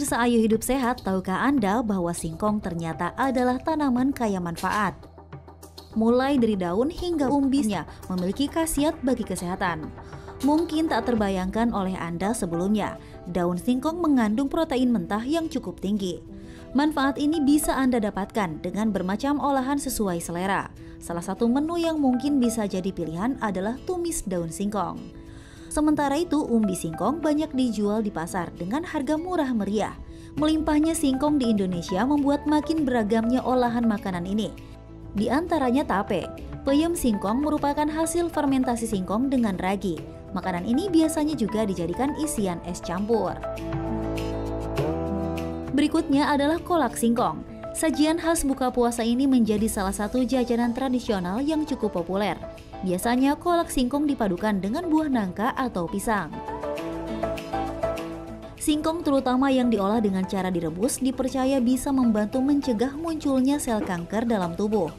Pemirsa Ayo Hidup Sehat, tahukah Anda bahwa singkong ternyata adalah tanaman kaya manfaat? Mulai dari daun hingga umbinya memiliki khasiat bagi kesehatan. Mungkin tak terbayangkan oleh Anda sebelumnya, daun singkong mengandung protein mentah yang cukup tinggi. Manfaat ini bisa Anda dapatkan dengan bermacam olahan sesuai selera. Salah satu menu yang mungkin bisa jadi pilihan adalah tumis daun singkong. Sementara itu, umbi singkong banyak dijual di pasar dengan harga murah meriah. Melimpahnya singkong di Indonesia membuat makin beragamnya olahan makanan ini. Di antaranya tape. Peyem singkong merupakan hasil fermentasi singkong dengan ragi. Makanan ini biasanya juga dijadikan isian es campur. Berikutnya adalah kolak singkong. Sajian khas buka puasa ini menjadi salah satu jajanan tradisional yang cukup populer. Biasanya kolak singkong dipadukan dengan buah nangka atau pisang. Singkong terutama yang diolah dengan cara direbus dipercaya bisa membantu mencegah munculnya sel kanker dalam tubuh.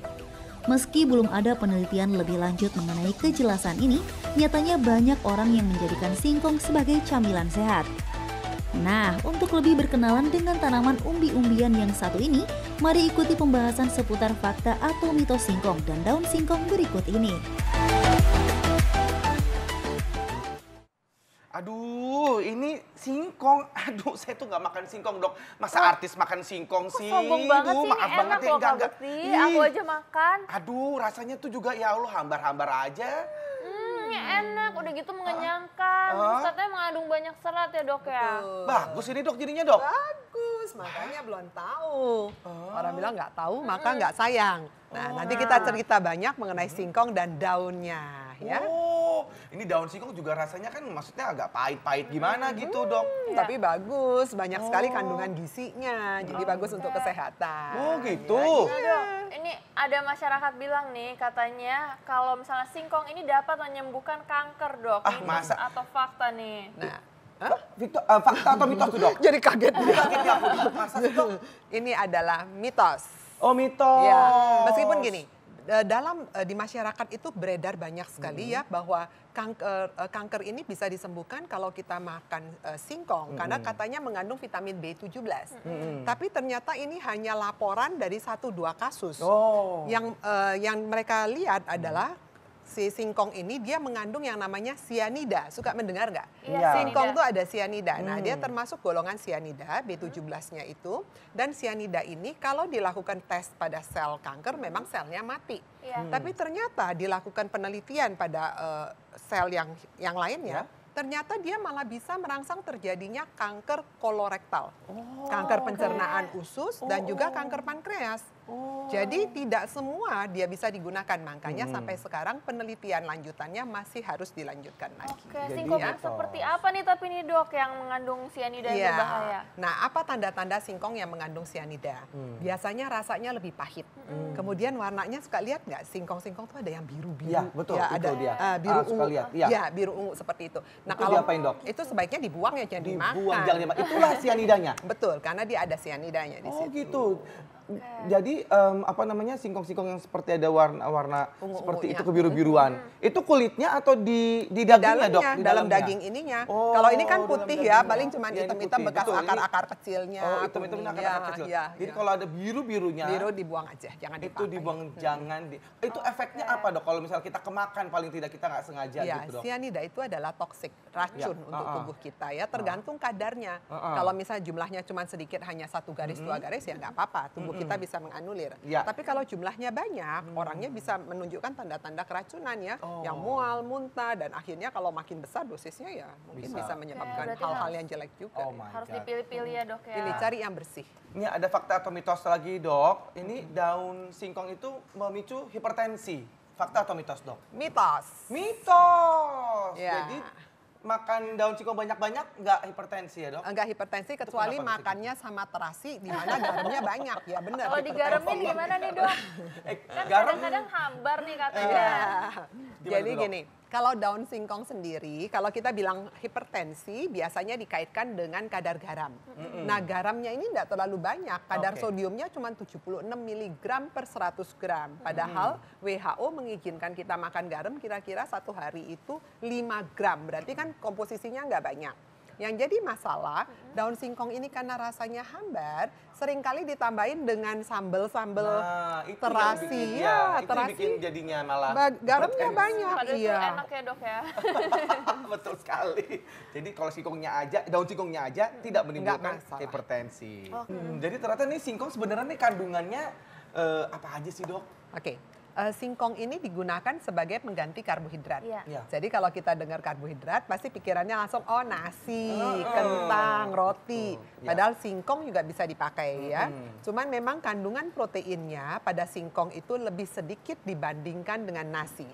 Meski belum ada penelitian lebih lanjut mengenai kejelasan ini, nyatanya banyak orang yang menjadikan singkong sebagai camilan sehat. Nah, untuk lebih berkenalan dengan tanaman umbi-umbian yang satu ini, mari ikuti pembahasan seputar fakta atau mitos singkong dan daun singkong berikut ini. Aduh, ini singkong. Aduh, saya tuh nggak makan singkong, Dok. Masa artis makan singkong sih? Sombong banget sih, maaf ini banget enak ya, loh Kak enggak. Bekti. Aku aja makan. Aduh, rasanya tuh juga ya Allah hambar-hambar aja. Enak, udah gitu mengenyangkan. Terus katanya mengandung banyak serat ya Dok ya? Bagus ini, Dok, jadinya, Dok. Bagus, makanya belum tahu. Orang bilang nggak tahu, maka nggak sayang. Nah, nanti kita cerita banyak mengenai singkong dan daunnya, ya. Oh, ini daun singkong juga rasanya kan maksudnya agak pahit-pahit gimana gitu, Dok. Tapi bagus, banyak sekali kandungan gizinya, jadi bagus untuk kesehatan. Oh, gitu. Nah, Dok, ini ada masyarakat bilang nih katanya kalau misalnya singkong ini dapat menyembuhkan kanker Dok. Ah, Mitos masa? atau fakta nih? Nah, Fakta atau mitos tuh, Dok? jadi kaget. Kagetnya aku, Dok. Masa sih, Dok? Ini adalah mitos. Oh, mitos. Ya, meskipun gini, di masyarakat itu beredar banyak sekali ya bahwa kanker ini bisa disembuhkan kalau kita makan singkong karena katanya mengandung vitamin B17. Tapi ternyata ini hanya laporan dari 1-2 kasus. Oh. Yang mereka lihat adalah si singkong ini dia mengandung yang namanya sianida. Suka mendengar nggak? Iya, Singkong tuh ada sianida. Nah, dia termasuk golongan sianida, B17-nya itu. Dan sianida ini kalau dilakukan tes pada sel kanker memang selnya mati. Tapi ternyata dilakukan penelitian pada sel yang lainnya, ternyata dia malah bisa merangsang terjadinya kanker kolorektal, kanker pencernaan usus, dan juga kanker pankreas. Jadi tidak semua dia bisa digunakan, makanya sampai sekarang penelitian lanjutannya masih harus dilanjutkan lagi. Oke, singkong yang seperti apa nih tapi nih Dok yang mengandung sianida yang berbahaya? Nah, apa tanda-tanda singkong yang mengandung sianida? Biasanya rasanya lebih pahit. Kemudian warnanya suka lihat nggak? Singkong-singkong tuh ada yang biru-biru. Iya, betul. Ya, itu ada dia. biru Suka ungu. lihat. Iya. Ya, biru ungu seperti itu. Nah, Itu diapain, Dok? itu sebaiknya dibuang ya, jangan dimakan. Dibuang, jangan dimakan. Itulah sianidanya. Betul, karena dia ada sianidanya di Oh, situ. gitu. Jadi apa namanya singkong-singkong yang seperti ada warna-warna Ungu-ungunya. seperti itu kebiru-biruan. Itu kulitnya atau di Di dagingnya, Dok? dalamnya, Di dalam dalamnya? daging ininya. Oh, Kalau ini kan dalam putih ya, dagingnya. paling cuma Iya, ini hitam-hitam putih. bekas Betul, ini- akar-akar kecilnya. Oh, hitam-hitam kuningnya. akar-akar kecil. Iya, Jadi iya. kalau ada biru-birunya, biru dibuang aja, jangan itu dipakai. dibuang, jangan di. Itu efeknya apa, Dok? Kalau misalnya kita kemakan paling tidak kita nggak sengaja Ya, gitu, Dok. sianida itu adalah toksik, racun Ya, untuk tubuh kita ya, tergantung kadarnya. Kalau misalnya jumlahnya cuma sedikit, hanya 1 garis, 2 garis ya nggak apa-apa, tubuh kita bisa menganulir. Ya. Tapi kalau jumlahnya banyak, orangnya bisa menunjukkan tanda-tanda keracunan ya, yang mual, muntah, dan akhirnya kalau makin besar dosisnya ya mungkin bisa menyebabkan berarti hal-hal harus- yang jelek juga. Oh my Harus God. dipilih-pilih ya Dok ya? Pilih, cari yang bersih. Ini ada fakta atau mitos lagi, Dok. Ini daun singkong itu memicu hipertensi. Fakta atau mitos, Dok? Mitos. Mitos. Ya. Jadi makan daun singkong banyak-banyak nggak hipertensi ya, Dok? Enggak hipertensi kecuali kenapa bisa makannya sama terasi di mana garamnya banyak ya, benar. Kalau digaramin gimana nih Dok? Kan garam kadang-kadang hambar nih katanya. Ya. Gimana Jadi tuh, Dok? gini, kalau daun singkong sendiri, kalau kita bilang hipertensi, biasanya dikaitkan dengan kadar garam. Nah, garamnya ini tidak terlalu banyak. Kadar Oke. sodiumnya cuma 76 mg per 100 gram. Padahal WHO mengizinkan kita makan garam kira-kira 1 hari itu 5 gram. Berarti kan komposisinya nggak banyak. Yang jadi masalah, daun singkong ini karena rasanya hambar, seringkali ditambahin dengan sambel-sambel itu terasi. yang bikin, itu yang terasi. bikin jadinya malah Garamnya banyak. Padahal itu Iya. enak ya dok ya. betul sekali. Jadi kalau singkongnya aja, daun singkongnya aja tidak menimbulkan masalah. hipertensi. Jadi ternyata nih singkong sebenarnya nih kandungannya apa aja sih dok? Oke. Singkong ini digunakan sebagai pengganti karbohidrat. Iya. Ya. Jadi kalau kita dengar karbohidrat, pasti pikirannya langsung oh nasi, kentang, roti. Betul. Ya. Padahal singkong juga bisa dipakai ya. Cuman memang kandungan proteinnya pada singkong itu lebih sedikit dibandingkan dengan nasi.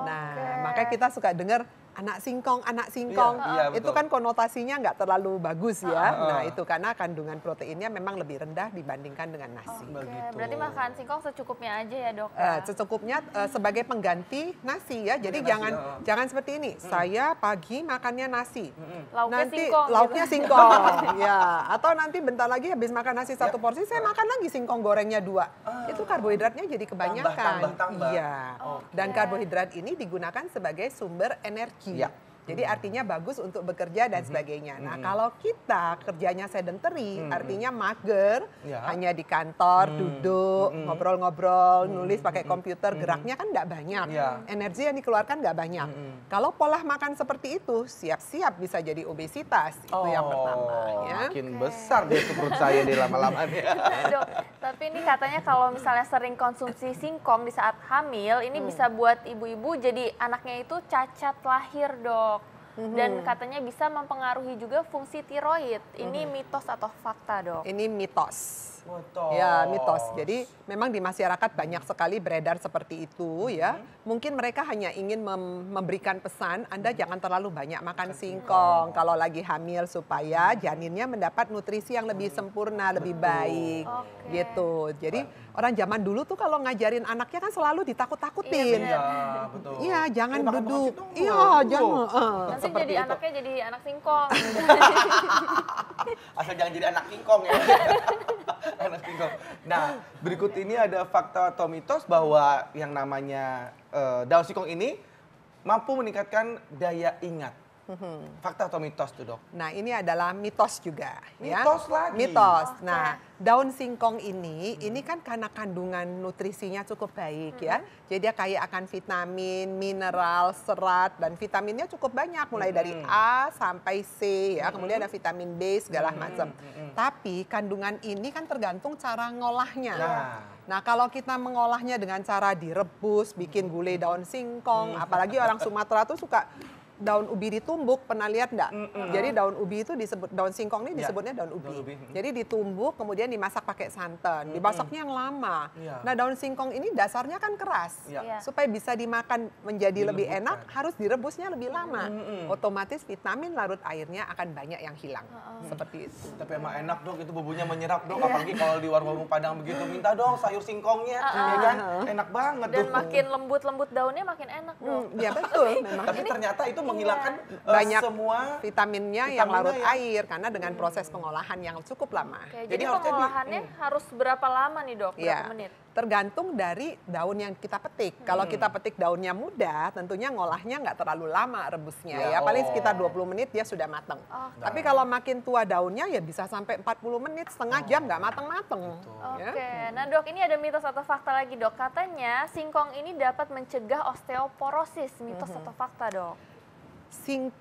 Nah, makanya kita suka dengar anak singkong, anak singkong. Iya, iya, Itu betul. kan konotasinya nggak terlalu bagus ya. Nah, itu karena kandungan proteinnya memang lebih rendah dibandingkan dengan nasi. Oke, Begitu. berarti makan singkong secukupnya aja ya dok. Ya? Secukupnya sebagai pengganti nasi ya. Jadi Nasi, jangan seperti ini. Saya pagi makannya nasi. Lauknya Nanti singkong lauknya gitu. singkong. Ya, atau nanti bentar lagi habis makan nasi satu porsi saya makan lagi singkong gorengnya 2. Itu karbohidratnya jadi kebanyakan. tambah. Iya. Dan karbohidrat ini digunakan sebagai sumber energi. Ya. Jadi artinya bagus untuk bekerja dan sebagainya. Nah, kalau kita kerjanya sedentary, artinya mager, Ya. hanya di kantor, duduk, ngobrol-ngobrol, nulis pakai komputer, geraknya kan nggak banyak. Ya. Energi yang dikeluarkan nggak banyak. Kalau pola makan seperti itu, siap-siap bisa jadi obesitas. Itu yang pertama. Ya. Makin besar dia tuh perut saya di lama-lama nih. Dok, tapi ini katanya kalau misalnya sering konsumsi singkong di saat hamil, ini bisa buat ibu-ibu jadi anaknya itu cacat lahir, dok. Dan katanya bisa mempengaruhi juga fungsi tiroid. Ini mitos atau fakta, dok? Ini mitos. Betul. Ya, mitos. Jadi memang di masyarakat banyak sekali beredar seperti itu ya. Mungkin mereka hanya ingin memberikan pesan, Anda jangan terlalu banyak makan singkong kalau lagi hamil supaya janinnya mendapat nutrisi yang lebih sempurna, lebih baik. Gitu. Jadi orang zaman dulu tuh kalau ngajarin anaknya kan selalu ditakut-takutin. Iya, Iya, betul. Iya, jangan Makan duduk. singkong Iya, dulu. jangan. Nanti Seperti jadi itu. anaknya jadi anak singkong. Asal jangan jadi anak kingkong ya. Anak kingkong. Nah, berikut ini ada fakta atau mitos bahwa yang namanya daun singkong ini mampu meningkatkan daya ingat. Fakta atau mitos tuh dok? Nah, ini adalah mitos juga. Mitos ya. lagi? Mitos. Nah, daun singkong ini kan karena kandungan nutrisinya cukup baik ya. Jadi dia kaya akan vitamin, mineral, serat, dan vitaminnya cukup banyak. Mulai dari A sampai C ya. Kemudian ada vitamin B segala macam. Tapi kandungan ini kan tergantung cara ngolahnya. Nah, kalau kita mengolahnya dengan cara direbus, bikin gulai daun singkong, apalagi orang Sumatera tuh suka daun ubi ditumbuk, pernah lihat enggak? Jadi daun ubi itu disebut, daun singkong ini disebutnya daun ubi. Daun ubi. Jadi ditumbuk kemudian dimasak pakai santan, dimasaknya yang lama. Iya. Nah, daun singkong ini dasarnya kan keras. Iya. Supaya bisa dimakan menjadi lebih Dilembutkan. enak harus direbusnya lebih lama. Otomatis vitamin larut airnya akan banyak yang hilang. Seperti itu. Tapi emang enak dok, itu bumbunya menyerap dok. Apalagi kalau di warung Padang begitu, minta dong sayur singkongnya, ya kan? Enak banget Dan dok. makin lembut-lembut daunnya makin enak, dok. Ya betul memang. Tapi ternyata itu menghilangkan Banyak semua vitaminnya yang larut vitaminnya air karena dengan proses pengolahan yang cukup lama. Oke, Jadi jadi harusnya pengolahannya harus berapa lama nih, dok? Berapa Ya, menit? tergantung dari daun yang kita petik. Kalau kita petik daunnya muda, tentunya ngolahnya nggak terlalu lama rebusnya Ya, ya. Paling oh. sekitar 20 menit dia sudah matang. Oke. Tapi kalau makin tua daunnya ya bisa sampai 40 menit, setengah jam nggak matang-matang. Ya. Oke, nah dok ini ada mitos atau fakta lagi dok. Katanya singkong ini dapat mencegah osteoporosis. Mitos atau fakta, dok?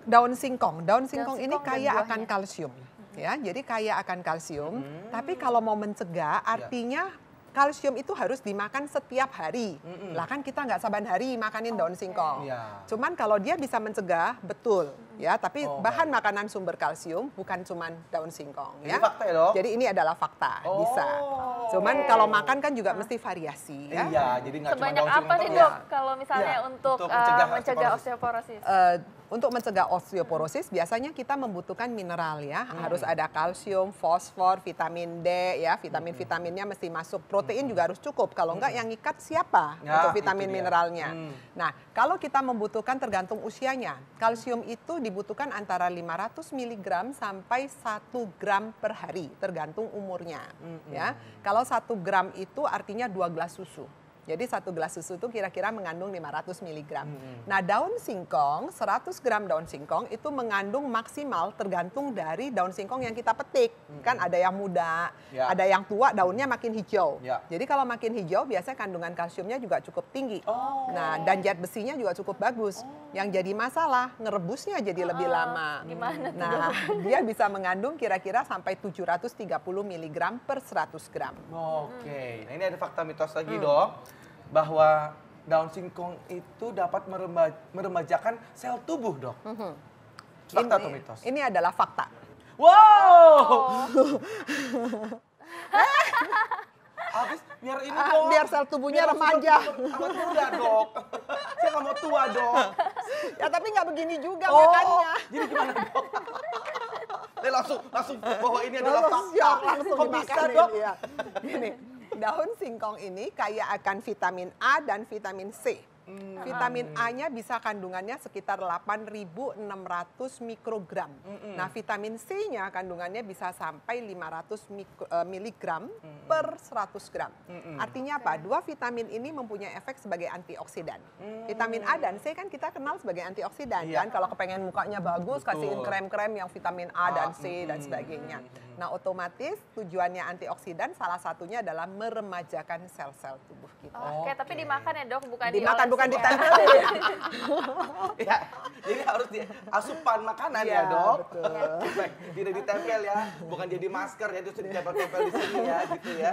Daun singkong ini singkong kaya dan akan buahnya. kalsium. Ya, jadi kaya akan kalsium. Tapi kalau mau mencegah, artinya kalsium itu harus dimakan setiap hari. Lah kan kita nggak saban hari makanin daun singkong. Iya. Cuman kalau dia bisa mencegah, betul. Ya, tapi Oh, bahan makanan sumber kalsium bukan cuman daun singkong. Ini Ya. fakta ya dok? Jadi ini adalah fakta, Oh. bisa. Cuman kalau makan kan juga mesti variasi. Ya. Iya, jadi nggak cuma Sebanyak daun apa singkong nih terus. dok kalau misalnya Iya, untuk untuk mencegah mencegah osteoporosis. osteoporosis? Untuk mencegah osteoporosis biasanya kita membutuhkan mineral ya. Harus ada kalsium, fosfor, vitamin D ya. Vitamin-vitaminnya mesti masuk. Protein juga harus cukup. Kalau enggak yang ngikat siapa Ya, untuk vitamin itu dia. mineralnya. Nah, kalau kita membutuhkan tergantung usianya. Kalsium itu dibutuhkan antara 500 mg sampai 1 gram per hari tergantung umurnya ya. Kalau 1 gram itu artinya 2 gelas susu. Jadi 1 gelas susu itu kira-kira mengandung 500 mg. Nah, daun singkong, 100 gram daun singkong itu mengandung maksimal tergantung dari daun singkong yang kita petik. Kan ada yang muda, ada yang tua, daunnya makin hijau. Jadi kalau makin hijau biasanya kandungan kalsiumnya juga cukup tinggi. Nah, dan zat besinya juga cukup bagus. Yang jadi masalah, ngerebusnya jadi lebih lama. Gimana tuh? Nah, dia bisa mengandung kira-kira sampai 730 mg per 100 gram. Oke, nah ini ada fakta mitos lagi dok, bahwa daun singkong itu dapat meremajakan sel tubuh dok. Fakta atau mitos? Ini adalah fakta. Wow! Habis biar ini dok. Biar sel tubuhnya remaja. Awet muda dok. Saya nggak mau tua dok. Ya tapi nggak begini juga makannya. Jadi gimana dok? langsung bahwa ini adalah fakta. Langsung Kok bisa dimakanin, dok? ya. Gini, daun singkong ini kaya akan vitamin A dan vitamin C. Vitamin A-nya bisa kandungannya sekitar 8.600 mikrogram. Nah, vitamin C-nya kandungannya bisa sampai 500 miligram per 100 gram. Artinya apa? Dua vitamin ini mempunyai efek sebagai antioksidan. Vitamin A dan C kan kita kenal sebagai antioksidan kan. Kalau kepengen mukanya bagus, kasihin krem-krem yang vitamin A dan C dan sebagainya. Nah, otomatis tujuannya antioksidan salah satunya adalah meremajakan sel-sel tubuh kita. Oke, tapi dimakan ya dok, bukan Dimakan, bukan dioles. ditempelin. Ya, jadi harus asupan makanan Iya, ya dok. betul. Baik, tidak ditempel ya, bukan jadi masker ya, terus ditempel-tempel di sini ya, gitu ya.